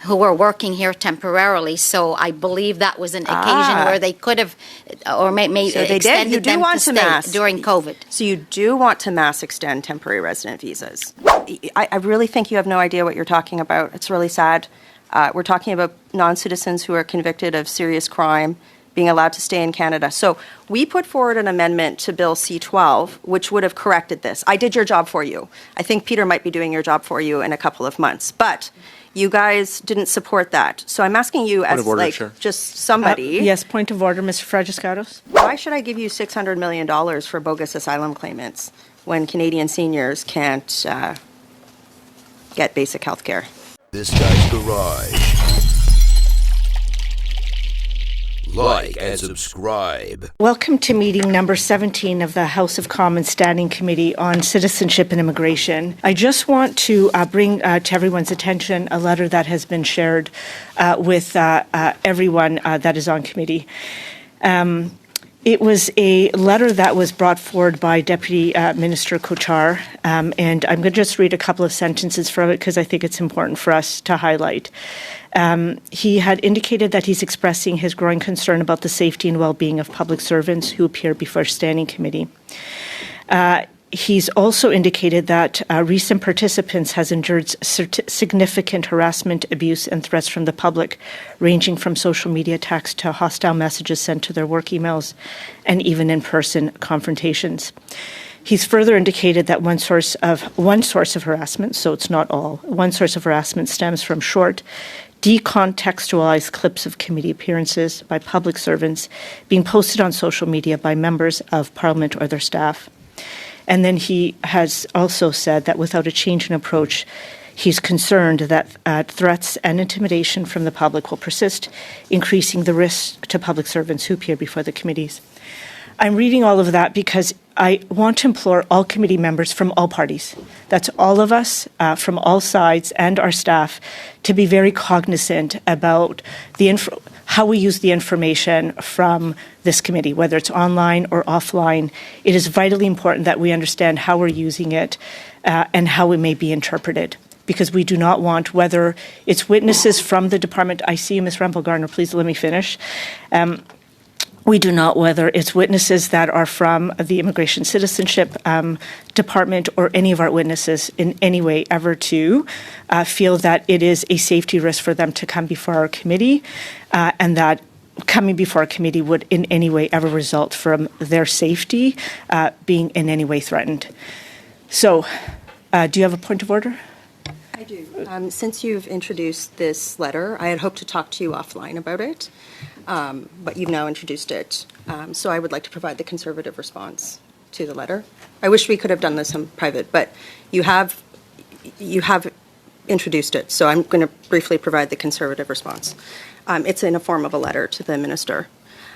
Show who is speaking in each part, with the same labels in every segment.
Speaker 1: who were working here temporarily. So I believe that was an occasion where they could have, or may
Speaker 2: so they
Speaker 1: extended
Speaker 2: did. You do
Speaker 1: them
Speaker 2: want
Speaker 1: to
Speaker 2: to
Speaker 1: stay during COVID.
Speaker 2: So you do want to mass extend temporary resident visas. I really think you have no idea what you're talking about. It's really sad. We're talking about non-citizens who are convicted of serious crime being allowed to stay in Canada. So we put forward an amendment to Bill C-12, which would have corrected this. I did your job for you. I think Peter might be doing your job for you in a couple of months. But you guys didn't support that. So I'm asking you as just somebody.
Speaker 3: Yes, point of order, Mr. Fragiscatos.
Speaker 2: Why should I give you $600 million for bogus asylum claimants when Canadian seniors can't get basic health care?
Speaker 4: This guy's garage. Like and subscribe.
Speaker 3: Welcome to meeting number 17 of the House of Commons Standing Committee on Citizenship and Immigration. I just want to bring to everyone's attention a letter that has been shared with everyone that is on committee. It was a letter that was brought forward by Deputy Minister Kochar, and I'm going to just read a couple of sentences from it because I think it's important for us to highlight. He had indicated that he's expressing his growing concern about the safety and well-being of public servants who appear before Standing Committee. He's also indicated that recent participants has endured significant harassment, abuse, and threats from the public, ranging from social media attacks to hostile messages sent to their work emails and even in-person confrontations. He's further indicated that one source of harassment, so it's not all, one source of harassment stems from short, decontextualized clips of committee appearances by public servants being posted on social media by members of Parliament or their staff. And then he has also said that without a change in approach, he's concerned that threats and intimidation from the public will persist, increasing the risk to public servants who appear before the committees. I'm reading all of that because I want to implore all committee members from all parties, that's all of us from all sides and our staff, to be very cognizant about how we use the information from this committee, whether it's online or offline. It is vitally important that we understand how we're using it and how it may be interpreted, because we do not want, whether it's witnesses from the department. I see you, Ms. Rempel Garner, please let me finish. We do not, whether it's witnesses that are from the Immigration Citizenship Department or any of our witnesses in any way ever to feel that it is a safety risk for them to come before our committee and that coming before our committee would in any way ever result from their safety being in any way threatened. So, do you have a point of order?
Speaker 2: I do. Since you've introduced this letter, I had hoped to talk to you offline about it. But you've now introduced it. So I would like to provide the conservative response to the letter. I wish we could have done this in private, but you have introduced it. So I'm going to briefly provide the conservative response. It's in a form of a letter to the minister.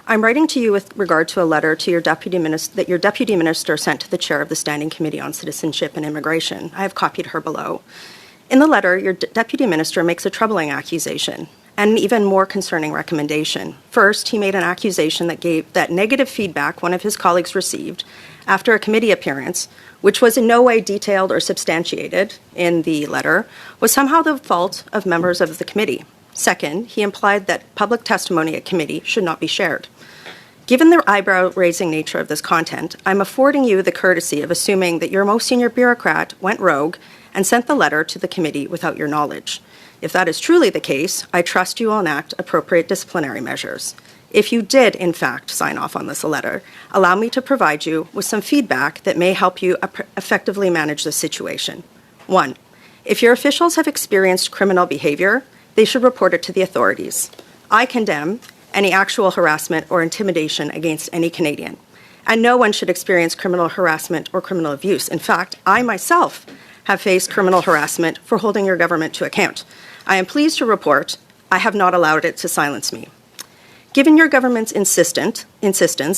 Speaker 2: I'm writing to you with regard to a letter to your deputy minister that your deputy minister sent to the chair of the Standing Committee on Citizenship and Immigration. I have copied her below. In the letter, your deputy minister makes a troubling accusation and an even more concerning recommendation. First, he made an accusation that gave that negative feedback one of his colleagues received after a committee appearance, which was in no way detailed or substantiated in the letter, was somehow the fault of members of the committee. Second, he implied that public testimony at committee should not be shared. Given the eyebrow-raising nature of this content, I'm affording you the courtesy of assuming that your most senior bureaucrat went rogue and sent the letter to the committee without your knowledge. If that is truly the case, I trust you will enact appropriate disciplinary measures. If you did, in fact, sign off on this letter, allow me to provide you with some feedback that may help you effectively manage the situation. 1. If your officials have experienced criminal behavior, they should report it to the authorities. I condemn any actual harassment or intimidation against any Canadian, and no one should experience criminal harassment or criminal abuse. In fact, I myself have faced criminal harassment for holding your government to account. I am pleased to report I have not allowed it to silence me. Given your government's insistence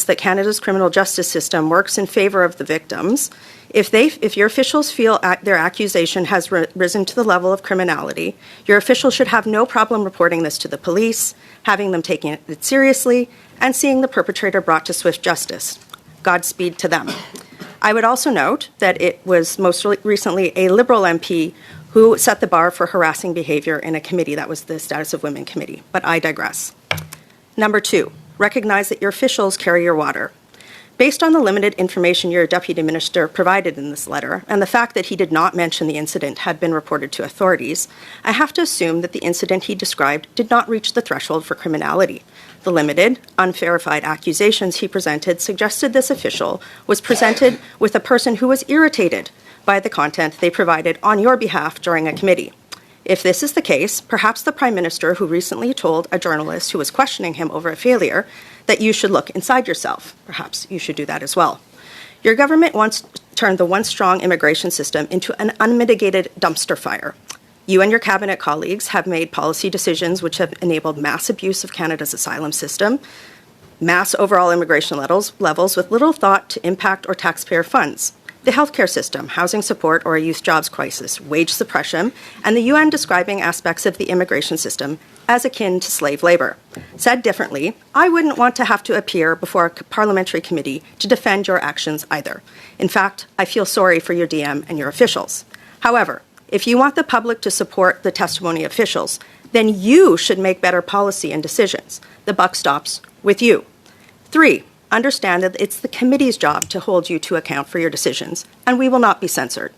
Speaker 2: that Canada's criminal justice system works in favour of the victims, if your officials feel their accusation has risen to the level of criminality, your officials should have no problem reporting this to the police, having them taking it seriously, and seeing the perpetrator brought to swift justice. Godspeed to them. I would also note that it was most recently a Liberal MP who set the bar for harassing behavior in a committee that was the Status of Women Committee, but I digress. Number 2, recognize that your officials carry your water. Based on the limited information your deputy minister provided in this letter, and the fact that he did not mention the incident had been reported to authorities, I have to assume that the incident he described did not reach the threshold for criminality. The limited, unverified accusations he presented suggested this official was presented with a person who was irritated by the content they provided on your behalf during a committee. If this is the case, perhaps the Prime Minister, who recently told a journalist who was questioning him over a failure that you should look inside yourself, perhaps you should do that as well. Your government once turned the once strong immigration system into an unmitigated dumpster fire. You and your cabinet colleagues have made policy decisions which have enabled mass abuse of Canada's asylum system, mass overall immigration levels with little thought to impact or taxpayer funds. The healthcare system, housing support or a youth jobs crisis, wage suppression, and the UN describing aspects of the immigration system as akin to slave labor. Said differently, I wouldn't want to have to appear before a parliamentary committee to defend your actions either. In fact, I feel sorry for your DM and your officials. However, if you want the public to support the testimony of officials, then you should make better policy and decisions. The buck stops with you. 3, understand that it's the committee's job to hold you to account for your decisions, and we will not be censored.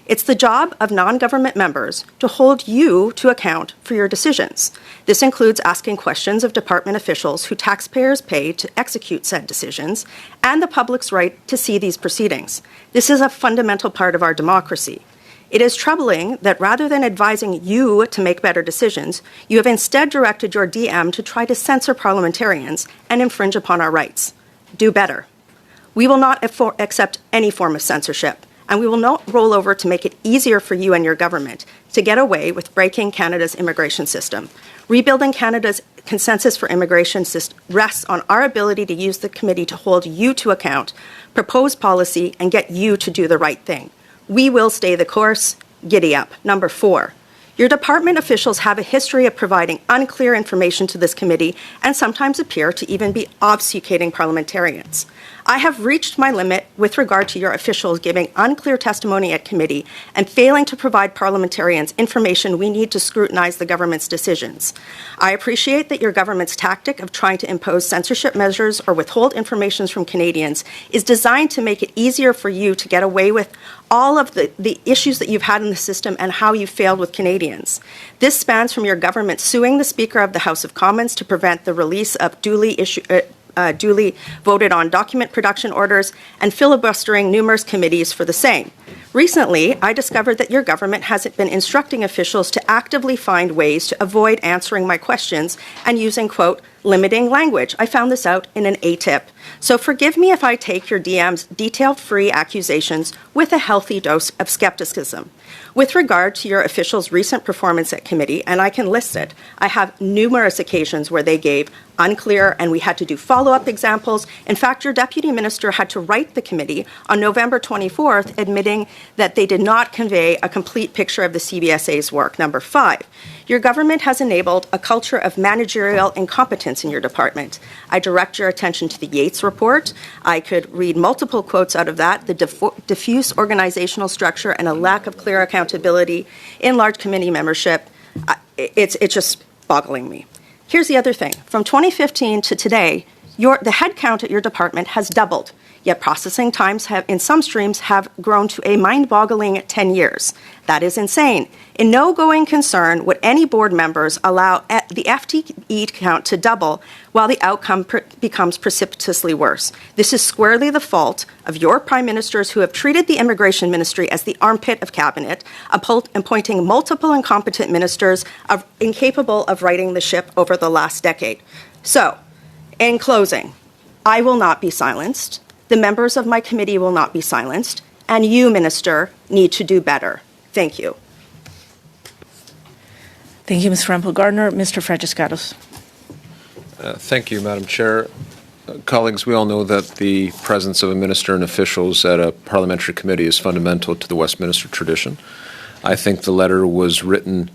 Speaker 2: It's the job of non-government members to hold you to account for your decisions. This includes asking questions of department officials who taxpayers pay to execute said decisions, and the public's right to see these proceedings. This is a fundamental part of our democracy. It is troubling that rather than advising you to make better decisions, you have instead directed your DM to try to censor parliamentarians and infringe upon our rights. Do better. We will not accept any form of censorship, and we will not roll over to make it easier for you and your government to get away with breaking Canada's immigration system. Rebuilding Canada's consensus for immigration rests on our ability to use the committee to hold you to account, propose policy, and get you to do the right thing. We will stay the course. Giddy up. Number 4. Your department officials have a history of providing unclear information to this committee and sometimes appear to even be obfuscating parliamentarians. I have reached my limit with regard to your officials giving unclear testimony at committee and failing to provide parliamentarians information we need to scrutinize the government's decisions. I appreciate that your government's tactic of trying to impose censorship measures or withhold information from Canadians is designed to make it easier for you to get away with all of the issues that you've had in the system and how you failed with Canadians. This spans from your government suing the Speaker of the House of Commons to prevent the release of duly voted on document production orders and filibustering numerous committees for the same. Recently, I discovered that your government has been instructing officials to actively find ways to avoid answering my questions and using, quote, limiting language. I found this out in an ATIP. So forgive me if I take your DM's detail-free accusations with a healthy dose of skepticism. With regard to your officials' recent performance at committee, and I can list it, I have numerous occasions where they gave unclear and we had to do follow-up examples. In fact, your deputy minister had to write the committee on November 24th admitting that they did not convey a complete picture of the CBSA's work. Number 5, your government has enabled a culture of managerial incompetence in your department. I direct your attention to the Yates report. I could read multiple quotes out of that, the diffuse organizational structure and a lack of clear accountability in large committee membership. It's just boggling me. Here's the other thing. From 2015 to today, the head count at your department has doubled, yet processing times in some streams have grown to a mind-boggling 10 years. That is insane. In no going concern would any board members allow the FTE count to double while the outcome becomes precipitously worse. This is squarely the fault of your prime ministers who have treated the immigration ministry as the armpit of cabinet, appointing multiple incompetent ministers incapable of righting the ship over the last decade. So, in closing, I will not be silenced. The members of my committee will not be silenced. And you, Minister, need to do better. Thank you.
Speaker 3: Thank you, Ms. Rempel Garner. Mr. Fragiscatos.
Speaker 5: Thank you, Madam Chair. Colleagues, we all know that the presence of a minister and officials at a parliamentary committee is fundamental to the Westminster tradition. I think the letter was written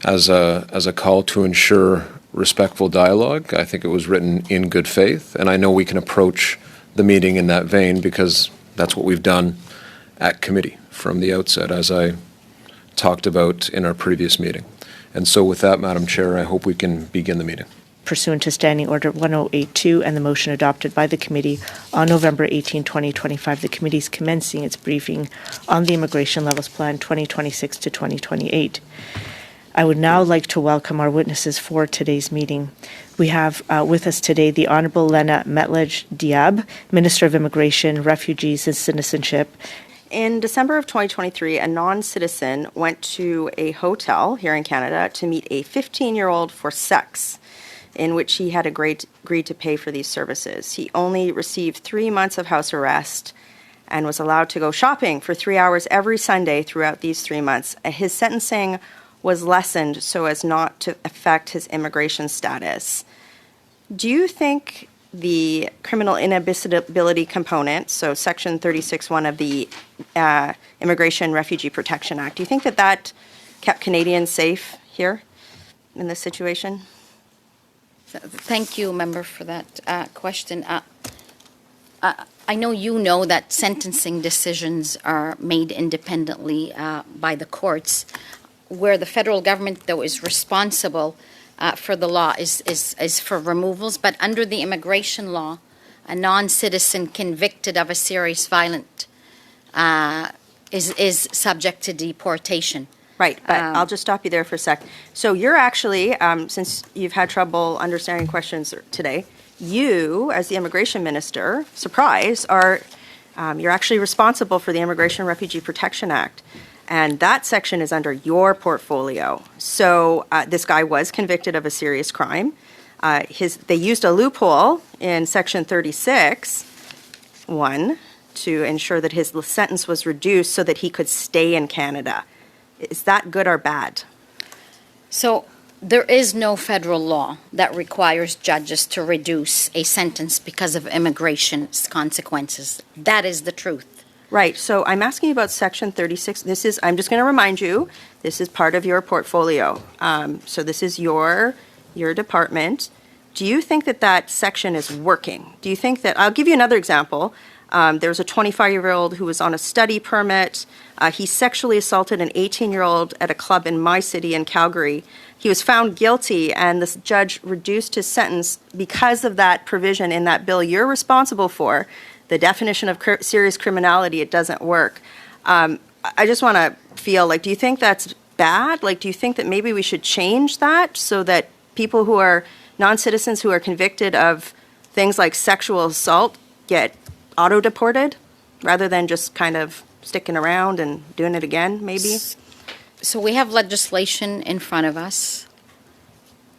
Speaker 5: as a call to ensure respectful dialogue. I think it was written in good faith, and I know we can approach the meeting in that vein because that's what we've done at committee from the outset, as I talked about in our previous meeting. And so with that, Madam Chair, I hope we can begin the meeting.
Speaker 3: Pursuant to Standing Order 1082 and the motion adopted by the committee on November 18, 2025, the committee is commencing its briefing on the Immigration Levels Plan 2026 to 2028. I would now like to welcome our witnesses for today's meeting. We have with us today the Honourable Lena Metlej Diab, Minister of Immigration, Refugees and Citizenship.
Speaker 2: In December of 2023, a non-citizen went to a hotel here in Canada to meet a 15-year-old for sex, in which he had agreed to pay for these services. He only received 3 months of house arrest and was allowed to go shopping for 3 hours every Sunday throughout these 3 months. His sentencing was lessened so as not to affect his immigration status. Do you think the criminal inadmissibility component, so Section 36(1) of the Immigration Refugee Protection Act, do you think that that kept Canadians safe here in this situation?
Speaker 1: Thank you, Member, for that question. I know you know that sentencing decisions are made independently by the courts, where the federal government, though, is responsible for the law is for removals. But under the immigration law, a non-citizen convicted of a serious violent is subject to deportation.
Speaker 2: Right, but I'll just stop you there for a sec. So you're actually, since you've had trouble understanding questions today, you, as the immigration minister, surprise, you're actually responsible for the Immigration Refugee Protection Act. And that section is under your portfolio. So this guy was convicted of a serious crime. They used a loophole in Section 36(1) to ensure that his sentence was reduced so that he could stay in Canada. Is that good or bad?
Speaker 1: So there is no federal law that requires judges to reduce a sentence because of immigration consequences. That is the truth.
Speaker 2: Right. So I'm asking you about Section 36. I'm just going to remind you, this is part of your portfolio. So this is your department. Do you think that that section is working? Do you think that, I'll give you another example. There was a 25-year-old who was on a study permit. He sexually assaulted an 18-year-old at a club in my city in Calgary. He was found guilty, and the judge reduced his sentence because of that provision in that bill you're responsible for. The definition of serious criminality, it doesn't work. I just want to feel like, do you think that's bad? Like, do you think that maybe we should change that so that people who are non-citizens who are convicted of things like sexual assault get auto-deported rather than just kind of sticking around and doing it again, maybe?
Speaker 1: So we have legislation in front of us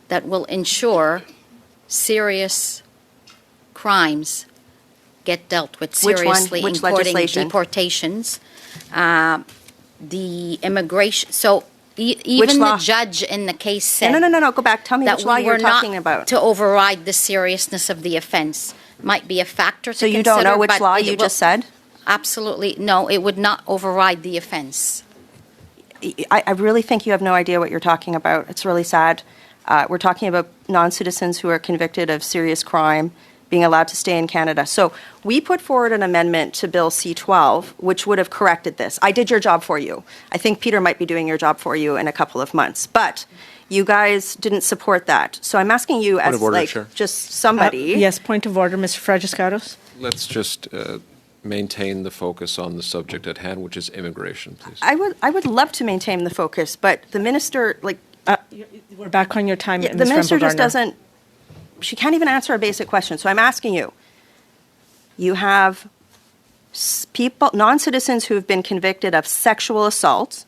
Speaker 1: that will ensure serious crimes get dealt with seriously,
Speaker 2: Which
Speaker 1: including
Speaker 2: legislation?
Speaker 1: Deportations, the immigration. So even the judge in the case said
Speaker 2: No. Go back. Tell me
Speaker 1: that
Speaker 2: which law
Speaker 1: we
Speaker 2: you're
Speaker 1: were
Speaker 2: talking
Speaker 1: not
Speaker 2: about.
Speaker 1: to override the seriousness of the offense. Might be a factor to
Speaker 2: So you
Speaker 1: consider,
Speaker 2: don't know which
Speaker 1: but
Speaker 2: law
Speaker 1: it
Speaker 2: you
Speaker 1: will-
Speaker 2: just said?
Speaker 1: Absolutely no. It would not override the offense.
Speaker 2: I really think you have no idea what you're talking about. It's really sad. We're talking about non-citizens who are convicted of serious crime being allowed to stay in Canada. So we put forward an amendment to Bill C-12, which would have corrected this. I did your job for you. I think Peter might be doing your job for you in a couple of months. But you guys didn't support that. So I'm asking you
Speaker 5: Point
Speaker 2: as
Speaker 5: of order,
Speaker 2: like
Speaker 5: Chair.
Speaker 2: just somebody.
Speaker 3: Yes, point of order, Mr. Fragiscatos.
Speaker 5: Let's just maintain the focus on the subject at hand, which is immigration, please.
Speaker 2: I would love to maintain the focus, but the minister, like,
Speaker 3: We're back on your time,
Speaker 2: the
Speaker 3: Ms.
Speaker 2: minister
Speaker 3: Rempel
Speaker 2: just
Speaker 3: Garner.
Speaker 2: doesn't, she can't even answer a basic question. So I'm asking you, you have people, non-citizens who have been convicted of sexual assault,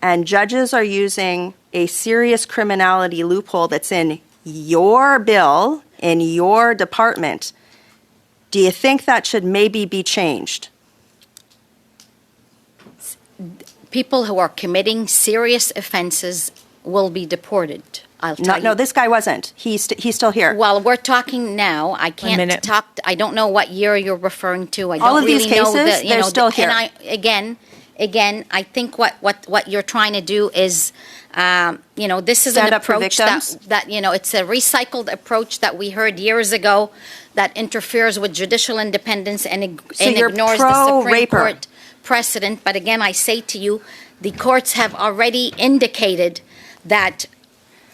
Speaker 2: and judges are using a serious criminality loophole that's in your bill, in your department. Do you think that should maybe be changed?
Speaker 1: People who are committing serious offenses will be deported. I'll tell you.
Speaker 2: No, this guy wasn't. He's still here.
Speaker 1: Well, we're talking now. I can't
Speaker 3: minute.
Speaker 1: talk. I don't know what year you're referring to. I don't
Speaker 2: All of these
Speaker 1: really know
Speaker 2: cases, they're still here.
Speaker 1: And again, I think what you're trying to do is, this is
Speaker 2: Stand
Speaker 1: an
Speaker 2: up for
Speaker 1: approach
Speaker 2: victims?
Speaker 1: that it's a recycled approach that we heard years ago that interferes with judicial independence and
Speaker 2: So you're
Speaker 1: ignores the Supreme
Speaker 2: pro-raper.
Speaker 1: Court precedent. But again, I say to you the courts have already indicated that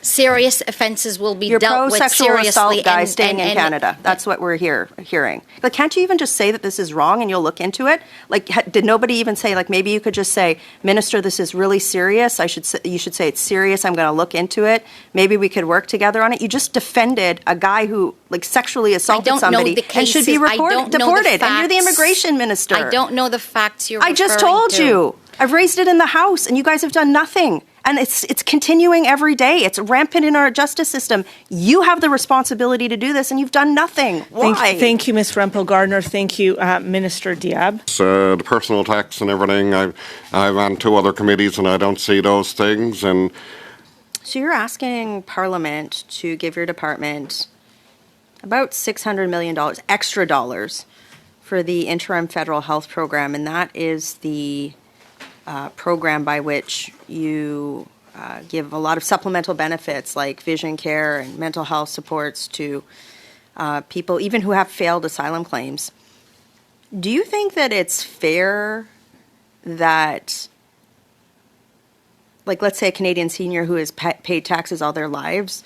Speaker 1: serious offenses will be
Speaker 2: You're
Speaker 1: dealt with
Speaker 2: pro-sexual
Speaker 1: seriously.
Speaker 2: assault guy staying in Canada. That's what we're hearing. Like, can't you even just say that this is wrong and you'll look into it? Like, did nobody even say, like, maybe you could just say, Minister, this is really serious. You should say it's serious. I'm going to look into it. Maybe we could work together on it. You just defended a guy who, like, sexually assaulted somebody and should be deported. And you're the immigration minister.
Speaker 1: I don't know the facts you're
Speaker 2: I just
Speaker 1: referring
Speaker 2: told
Speaker 1: to.
Speaker 2: you. I've raised it in the House, and you guys have done nothing. And it's continuing every day. It's rampant in our justice system. You have the responsibility to do this, and you've done nothing. Why?
Speaker 3: Thank you, Ms. Rempel Garner. Thank you, Minister Diab.
Speaker 6: The personal tax and everything, I'm on 2 other committees, and I don't see those things. And
Speaker 2: So you're asking Parliament to give your department about $600 million, extra dollars, for the interim federal health program, and that is the program by which you give a lot of supplemental benefits like vision care and mental health supports to people even who have failed asylum claims. Do you think that it's fair that, like, let's say a Canadian senior who has paid taxes all their lives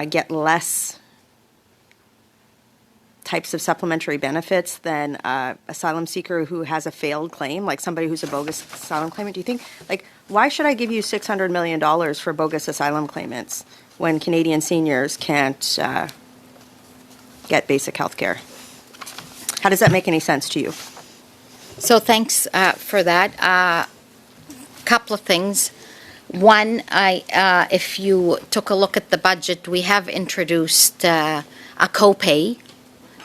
Speaker 2: get less types of supplementary benefits than asylum seeker who has a failed claim, like somebody who's a bogus asylum claimant? Do you think, like, why should I give you $600 million for bogus asylum claimants when Canadian seniors can't get basic health care? How does that make any sense to you?
Speaker 1: So thanks for that. Couple of things. One, if you took a look at the budget, we have introduced a copay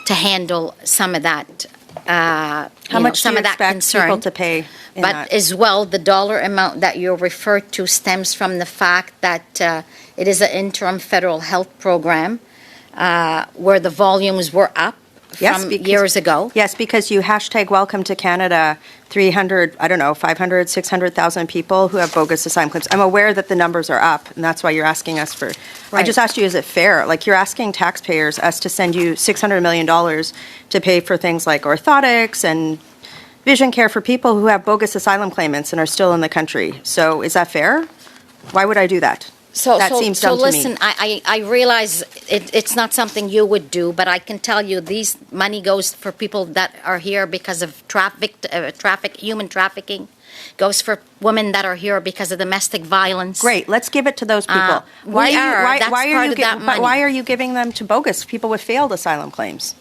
Speaker 1: to handle some of that. How
Speaker 2: much
Speaker 1: some
Speaker 2: do you
Speaker 1: of that
Speaker 2: expect
Speaker 1: concern.
Speaker 2: people to pay in
Speaker 1: But
Speaker 2: that?
Speaker 1: as well, the dollar amount that you referred to stems from the fact that it is an interim federal health program where the volumes were up from years ago.
Speaker 2: Yes, because you #welcome to Canada 300, 500, 600,000 people who have bogus asylum claims. I'm aware that the numbers are up, and that's why you're asking us for. I just asked you, is it fair? Like, you're asking taxpayers, us to send you $600 million to pay for things like orthotics and vision care for people who have bogus asylum claimants and are still in the country. So is that fair? Why would I do that? That seems dumb to me.
Speaker 1: So listen, I realize it's not something you would do, but I can tell you these money goes for people that are here because of human trafficking, goes for women that are here because of domestic violence.
Speaker 2: Great, let's give it to those people. Why are you giving them to bogus people with failed asylum claims?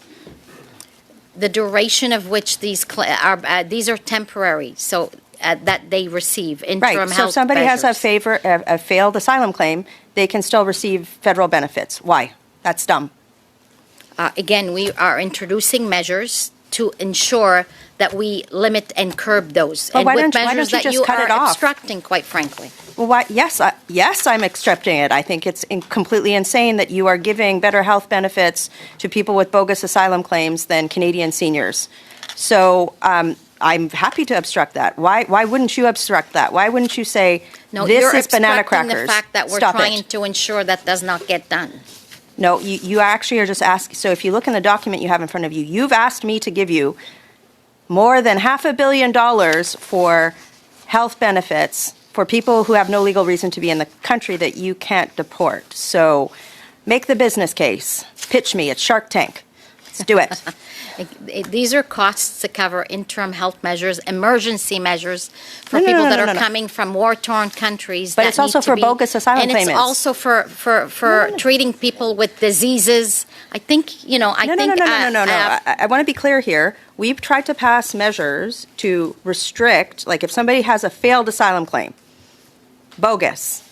Speaker 1: The duration of which these are temporary, so that they receive interim health.
Speaker 2: Right. So if somebody has a failed asylum claim, they can still receive federal benefits. Why? That's dumb.
Speaker 1: Again, we are introducing measures to ensure that we limit and curb those.
Speaker 2: But
Speaker 1: and
Speaker 2: why
Speaker 1: with
Speaker 2: don't you
Speaker 1: measures
Speaker 2: just
Speaker 1: that you
Speaker 2: cut it
Speaker 1: are
Speaker 2: off?
Speaker 1: obstructing, quite frankly.
Speaker 2: Well, yes, I'm obstructing it. I think it's completely insane that you are giving better health benefits to people with bogus asylum claims than Canadian seniors. So I'm happy to obstruct that. Why wouldn't you obstruct that? Why wouldn't you say,
Speaker 1: No,
Speaker 2: this
Speaker 1: you're
Speaker 2: is banana
Speaker 1: obstructing
Speaker 2: crackers?
Speaker 1: the fact that we're
Speaker 2: Stop
Speaker 1: trying
Speaker 2: it.
Speaker 1: to ensure that does not get done.
Speaker 2: No, you actually are just asking. So if you look in the document you have in front of you, you've asked me to give you more than $500 million for health benefits for people who have no legal reason to be in the country that you can't deport. So make the business case. Pitch me. It's Shark Tank. Let's do it.
Speaker 1: These are costs to cover interim health measures, emergency measures for people that are coming from war-torn countries.
Speaker 2: But it's also for bogus asylum claimants.
Speaker 1: And it's also for treating people with diseases. I think,
Speaker 2: No. I want to be clear here. We've tried to pass measures to restrict, like if somebody has a failed asylum claim, bogus,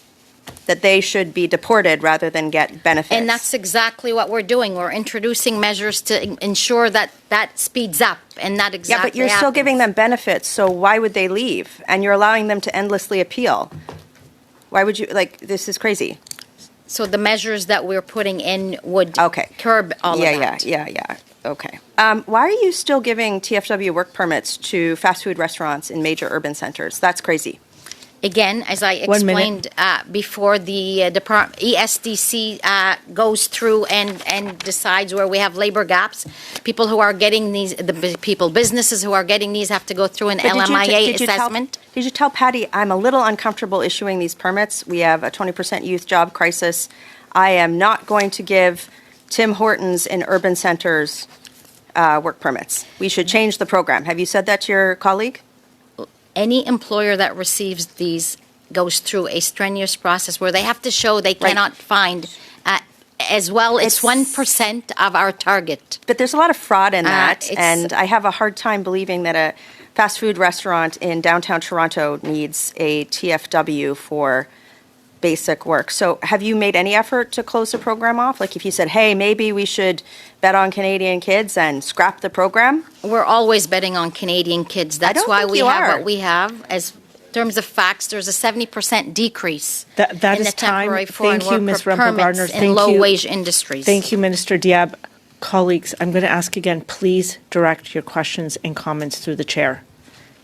Speaker 2: that they should be deported rather than get benefits.
Speaker 1: And that's exactly what we're doing. We're introducing measures to ensure that that speeds up, and that exactly
Speaker 2: Yeah, but you're still giving them benefits, so why would they leave? And you're allowing them to endlessly appeal. Why would you, this is crazy.
Speaker 1: So the measures that we're putting in would curb all of that.
Speaker 2: Yeah. Okay. Why are you still giving TFW work permits to fast food restaurants in major urban centers? That's crazy.
Speaker 1: Again, as I
Speaker 3: 1 minute.
Speaker 1: explained before, the ESDC goes through and decides where we have labor gaps. People who are getting these, businesses who are getting these have to go through an
Speaker 2: But
Speaker 1: LMIA assessment.
Speaker 2: Did you tell Patty, I'm a little uncomfortable issuing these permits? We have a 20% youth job crisis. I am not going to give Tim Hortons in urban centers work permits. We should change the program. Have you said that to your colleague?
Speaker 1: Any employer that receives these goes through a strenuous process where they have to show they cannot find, as well, it's 1% of our target.
Speaker 2: But there's a lot of fraud in that,
Speaker 1: it's-
Speaker 2: and I have a hard time believing that a fast food restaurant in downtown Toronto needs a TFW for basic work. So have you made any effort to close the program off? Like if you said, hey, maybe we should bet on Canadian kids and scrap the program?
Speaker 1: We're always betting on Canadian kids. That's
Speaker 2: don't
Speaker 1: why
Speaker 2: think
Speaker 1: we
Speaker 2: you
Speaker 1: have
Speaker 2: are.
Speaker 1: what we have. As in terms of facts, there's a 70% decrease
Speaker 3: That
Speaker 1: in
Speaker 3: is
Speaker 1: the temporary
Speaker 3: time.
Speaker 1: foreign
Speaker 3: Thank you, Ms.
Speaker 1: worker
Speaker 3: Rempel Garner.
Speaker 1: permits in
Speaker 3: Thank you.
Speaker 1: low-wage industries.
Speaker 3: Thank you, Minister Diab. Colleagues, I'm going to ask again, please direct your questions and comments through the chair.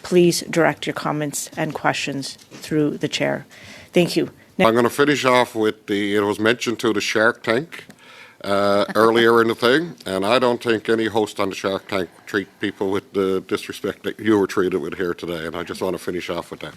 Speaker 3: Please direct your comments and questions through the chair. Thank you.
Speaker 6: I'm going to finish off with it was mentioned to the Shark Tank earlier in the thing, and I don't think any host on the Shark Tank treat people with the disrespect that you were treated with here today, and I just want to finish off with that.